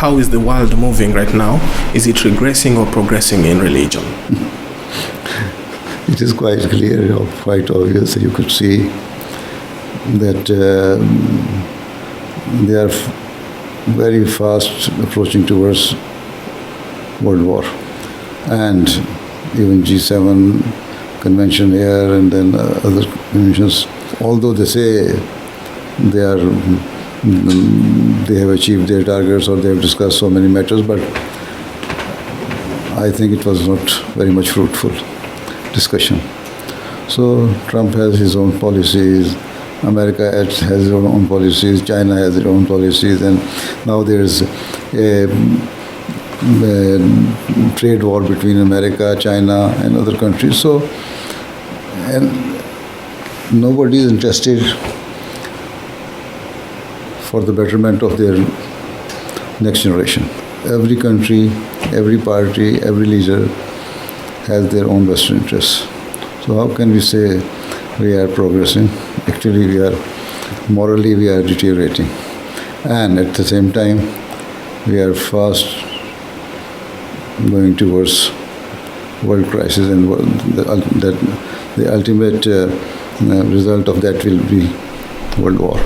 how is the world moving right now? Is it regressing or progressing in religion? It is quite clear, quite obvious. You could see that they are very fast approaching towards World War. And even G7 convention here and then other conventions, although they say they have achieved their targets or they have discussed so many matters, but I think it was not very much fruitful discussion. So Trump has his own policies, America has its own policies, China has its own policies, and now there's a trade war between America, China and other countries. So, and nobody is interested for the betterment of their next generation. Every country, every party, every leader has their own vested interests. So how can we say we are progressing? Actually, morally we are deteriorating. And at the same time, we are fast going towards world crisis, and the ultimate result of that will be world war.